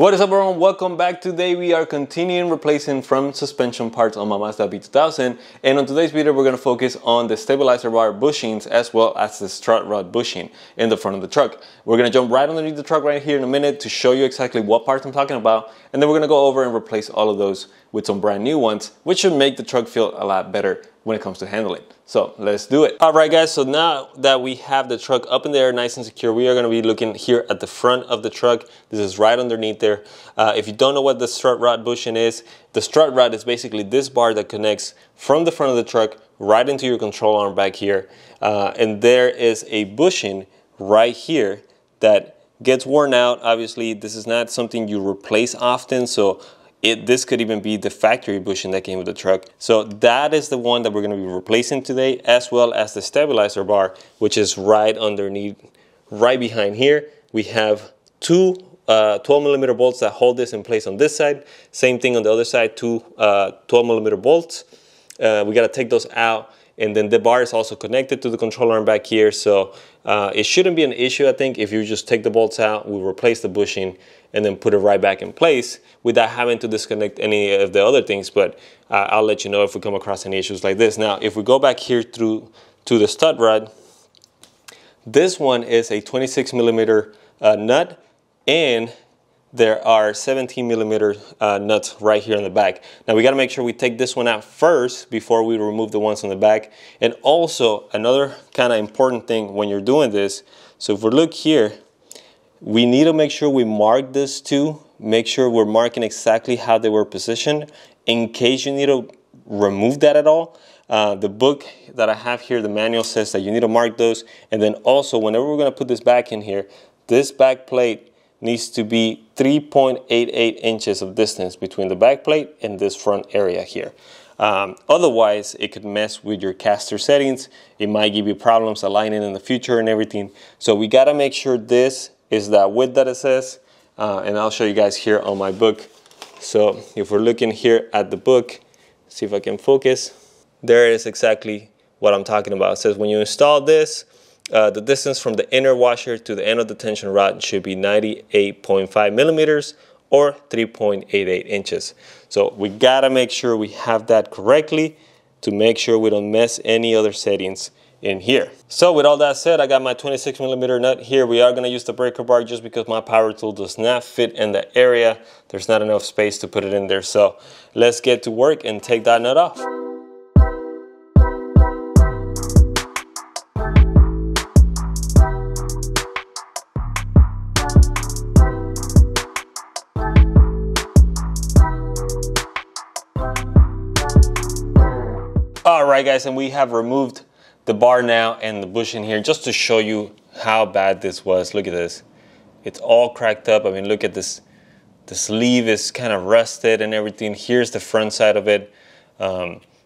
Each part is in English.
What is up, everyone? Welcome back. Today we are continuing replacing front suspension parts on my Mazda B2000, and on today's video we're going to focus on the stabilizer bar bushings as well as the strut rod bushing in the front of the truck. We're going to jump right underneath the truck right here in a minute to show you exactly what parts I'm talking about, and then we're going to go over and replace all of those with some brand new ones, which should make the truck feel a lot better when it comes to handling. So let's do it. All right, guys, so now that we have the truck up in the air nice and secure, we are going to be looking here at the front of the truck. This is right underneath there. If you don't know what the strut rod bushing is, the strut rod is basically this bar that connects from the front of the truck right into your control arm back here. And there is a bushing right here that gets worn out. Obviously, this is not something you replace often, so this could even be the factory bushing that came with the truck. So that is the one that we're going to be replacing today, as well as the stabilizer bar, which is right underneath, right behind here. We have two 12mm bolts that hold this in place on this side. Same thing on the other side, two 12mm bolts. We got to take those out, and then the bar is also connected to the control arm back here. So it shouldn't be an issue, I think, if you just take the bolts out, we replace the bushing, and then put it right back in place without having to disconnect any of the other things. But I'll let you know if we come across any issues like this. Now, if we go back here to the stud rod, this one is a 26mm nut, and there are 17mm nuts right here in the back. Now we got to make sure we take this one out first before we remove the ones on the back. And also another kind of important thing when you're doing this, so if we look here, we need to make sure we mark this too. Make sure we're marking exactly how they were positioned in case you need to remove that at all. The book that I have here, the manual, says that you need to mark those. And then also, whenever we're going to put this back in here, this back plate needs to be 3.88 inches of distance between the back plate and this front area here. Otherwise, it could mess with your caster settings. It might give you problems aligning in the future and everything. So we got to make sure this is that width that it says, and I'll show you guys here on my book. So if we're looking here at the book, see if I can focus, there is exactly what I'm talking about. It says when you install this, the distance from the inner washer to the end of the tension rod should be 98.5 millimeters or 3.88 inches. So we gotta make sure we have that correctly to make sure we don't mess any other settings in here. So with all that said, I got my 26mm nut here. We are going to use the breaker bar just because my power tool does not fit in the area. There's not enough space to put it in there. So let's get to work and take that nut off. All right, guys, and we have removed the bar now and the bushing here just to show you how bad this was. Look at this. It's all cracked up. I mean, look at this. The sleeve is kind of rusted and everything. Here's the front side of it.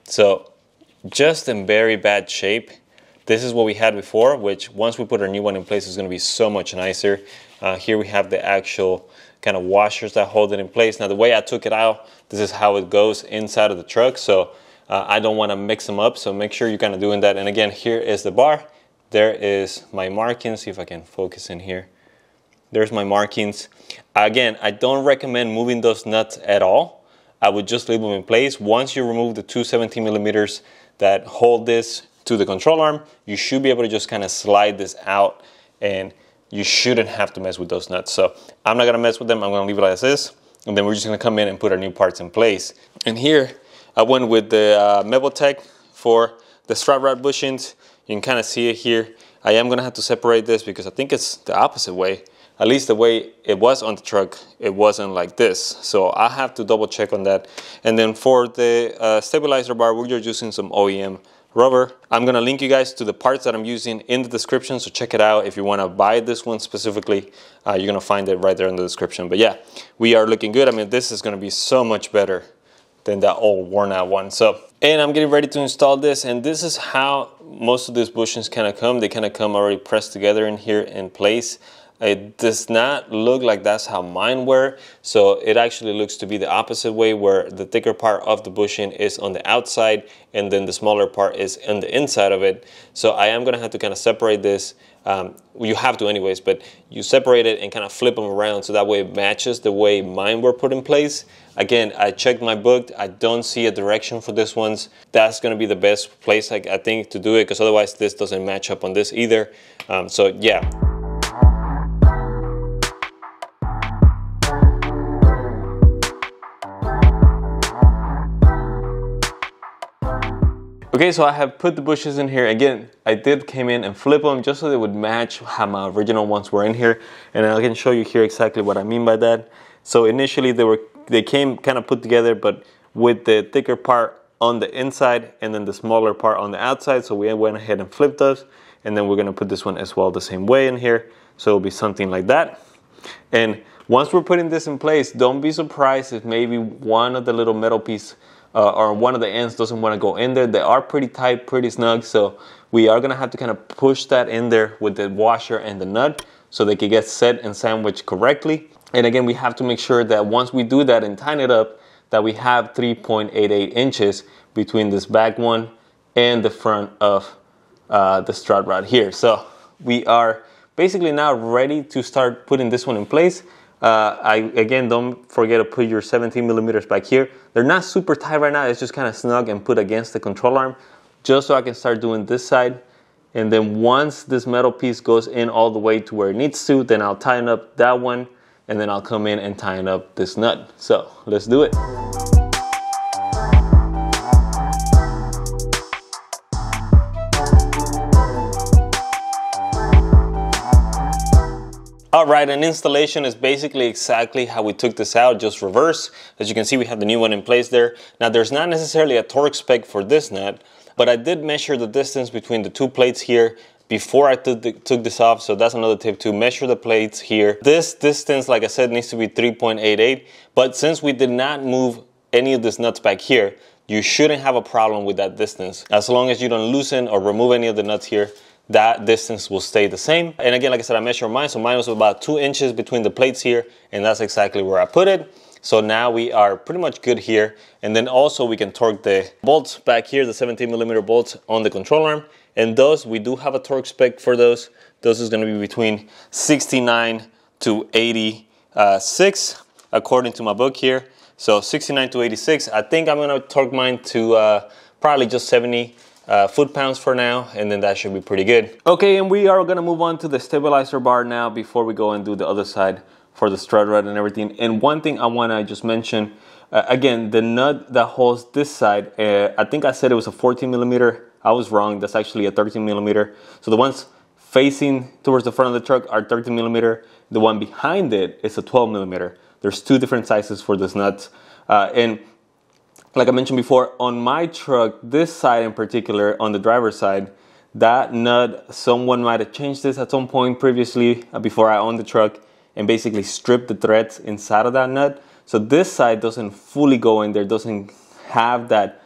So just in very bad shape. This is what we had before, which once we put our new one in place is going to be so much nicer. Here we have the actual kind of washers that hold it in place. Now, the way I took it out, this is how it goes inside of the truck. So I don't want to mix them up, so make sure you're kind of doing that. And again, here is the bar. There is my markings. See if I can focus in here. There's my markings. Again, I don't recommend moving those nuts at all. I would just leave them in place. Once you remove the two 17mm that hold this to the control arm, you should be able to just kind of slide this out, and you shouldn't have to mess with those nuts. So I'm not going to mess with them. I'm going to leave it as is, and then we're just going to come in and put our new parts in place. And here, I went with the MEVOTECH for the strut rod bushings. You can kind of see it here. I am going to have to separate this because I think it's the opposite way. At least the way it was on the truck, it wasn't like this. So I have to double check on that. And then for the stabilizer bar, we're just using some OEM rubber. I'm going to link you guys to the parts that I'm using in the description, so check it out. If you want to buy this one specifically, you're going to find it right there in the description. But yeah, we are looking good. I mean, this is going to be so much better than that old worn out one. So, and I'm getting ready to install this, and this is how most of these bushings kind of come. They kind of come already pressed together in here in place. It does not look like that's how mine were, so it actually looks to be the opposite way, where the thicker part of the bushing is on the outside and then the smaller part is on the inside of it. So I am gonna have to kind of separate this. You have to anyways, but you separate it and kind of flip them around so that way it matches the way mine were put in place. Again, I checked my book. I don't see a direction for this ones. That's gonna be the best place I think to do it, because otherwise this doesn't match up on this either. So yeah. Okay, so I have put the bushes in here. Again, I did came in and flip them just so they would match how my original ones were in here. And I can show you here exactly what I mean by that. So initially they came kind of put together, but with the thicker part on the inside and then the smaller part on the outside. So we went ahead and flipped those. And then we're gonna put this one as well the same way in here. So it'll be something like that. And once we're putting this in place, don't be surprised if maybe one of the little metal piece or one of the ends doesn't want to go in there. They are pretty tight, pretty snug, so we are going to have to kind of push that in there with the washer and the nut so they can get set and sandwiched correctly. And again, we have to make sure that once we do that and tighten it up, that we have 3.88 inches between this back one and the front of the strut rod here. So we are basically now ready to start putting this one in place. Again, don't forget to put your 17 millimeters back here. They're not super tight right now. It's just kind of snug and put against the control arm, just so I can start doing this side. And then once this metal piece goes in all the way to where it needs to, then I'll tighten up that one, and then I'll come in and tighten up this nut. So let's do it. Alright, an installation is basically exactly how we took this out, just reverse. As you can see, we have the new one in place there. Now there's not necessarily a torque spec for this nut, but I did measure the distance between the two plates here before I took this off, so that's another tip to measure the plates here. This distance, like I said, needs to be 3.88, but since we did not move any of these nuts back here, you shouldn't have a problem with that distance. As long as you don't loosen or remove any of the nuts here, that distance will stay the same. And again, like I said, I measured mine, so mine was about 2 inches between the plates here, and that's exactly where I put it. So now we are pretty much good here. And then also we can torque the bolts back here, the 17 millimeter bolts on the control arm. And those, we do have a torque spec for those. Those is gonna be between 69 to 86, according to my book here. So 69 to 86, I think I'm gonna torque mine to probably just 70 foot-pounds for now, and then that should be pretty good. Okay, and we are gonna move on to the stabilizer bar now before we go and do the other side for the strut rod and everything. And one thing I wanna just mention, again, the nut that holds this side, I think I said it was a 14 millimeter. I was wrong, that's actually a 13 millimeter. So the ones facing towards the front of the truck are 13 millimeter. The one behind it is a 12 millimeter. There's two different sizes for this nut. And like I mentioned before, on my truck, this side in particular, on the driver's side, that nut, someone might have changed this at some point previously before I owned the truck and basically stripped the threads inside of that nut. So this side doesn't fully go in there, doesn't have that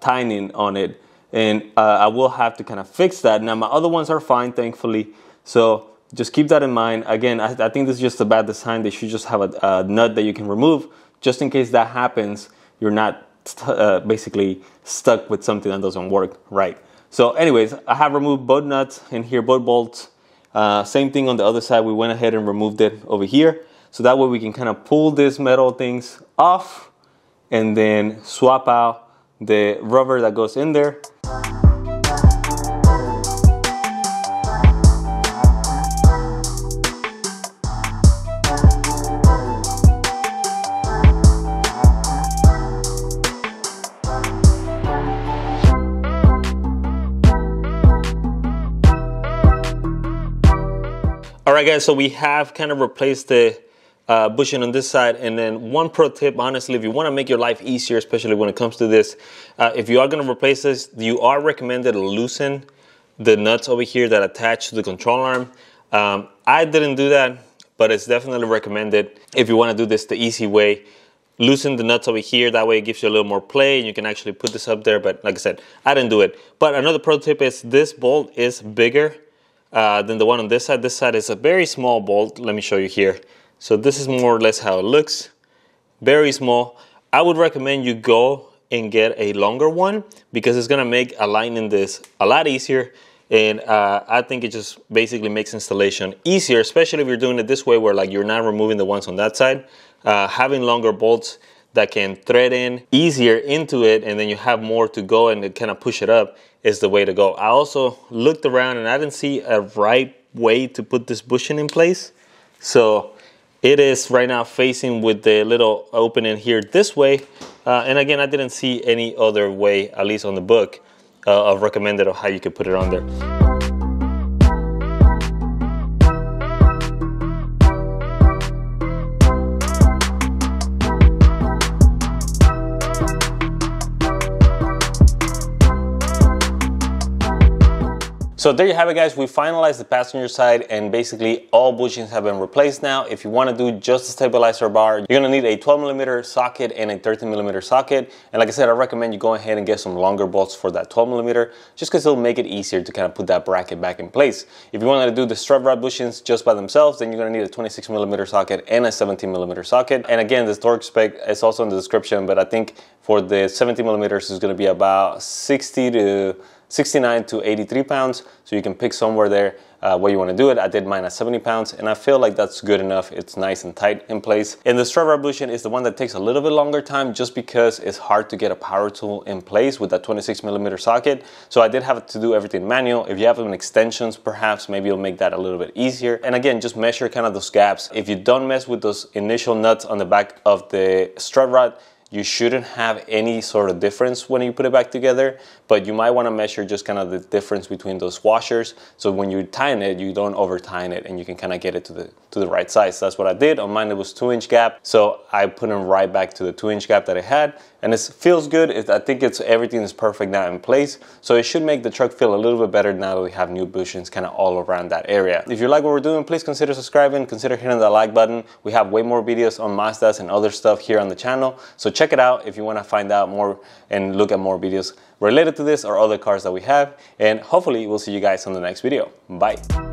tightening on it. And I will have to kind of fix that. Now my other ones are fine, thankfully. So just keep that in mind. Again, I think this is just a bad design. They should just have a nut that you can remove just in case that happens. You're not basically stuck with something that doesn't work right. So anyways, I have removed both nuts in here, both bolts. Same thing on the other side. We went ahead and removed it over here. So that way we can kind of pull these metal things off and then swap out the rubber that goes in there. Alright guys, so we have kind of replaced the bushing on this side, and then one pro tip, honestly, if you want to make your life easier, especially when it comes to this, if you are going to replace this, you are recommended to loosen the nuts over here that attach to the control arm. I didn't do that, but it's definitely recommended if you want to do this the easy way. Loosen the nuts over here, that way it gives you a little more play and you can actually put this up there, but like I said, I didn't do it. But another pro tip is this bolt is bigger than the one on this side. This side is a very small bolt. Let me show you here. So this is more or less how it looks. Very small. I would recommend you go and get a longer one because it's gonna make aligning this a lot easier. And I think it just basically makes installation easier, especially if you're doing it this way where like you're not removing the ones on that side. Having longer bolts that can thread in easier into it, and then you have more to go and kind of push it up, is the way to go. I also looked around and I didn't see a right way to put this bushing in place. So it is right now facing with the little opening here this way. And again, I didn't see any other way, at least on the book, of recommended of how you could put it on there. So there you have it, guys. We finalized the passenger side and basically all bushings have been replaced now. If you want to do just the stabilizer bar, you're going to need a 12mm socket and a 13mm socket. And like I said, I recommend you go ahead and get some longer bolts for that 12mm just because it'll make it easier to kind of put that bracket back in place. If you wanted to do the strut rod bushings just by themselves, then you're going to need a 26mm socket and a 17mm socket. And again, the torque spec is also in the description, but I think for the 17mm is going to be about 69 to 83 pounds, so you can pick somewhere there where you want to do it. I did mine at 70 pounds, and I feel like that's good enough. It's nice and tight in place. And the strut rod bushing is the one that takes a little bit longer time just because it's hard to get a power tool in place with that 26mm socket. So I did have to do everything manual. If you have an extensions, perhaps maybe it'll make that a little bit easier. And again, just measure kind of those gaps. If you don't mess with those initial nuts on the back of the strut rod, you shouldn't have any sort of difference when you put it back together, but you might want to measure just kind of the difference between those washers. So when you tighten it, you don't over tighten it and you can kind of get it to the right size. So that's what I did. On mine, it was 2-inch gap. So I put them right back to the 2-inch gap that I had. And it feels good. I think everything is perfect now in place. So it should make the truck feel a little bit better now that we have new bushings kind of all around that area. If you like what we're doing, please consider subscribing, consider hitting the like button. We have way more videos on Mazdas and other stuff here on the channel. So check it out if you want to find out more and look at more videos related to this or other cars that we have. And hopefully we'll see you guys on the next video. Bye.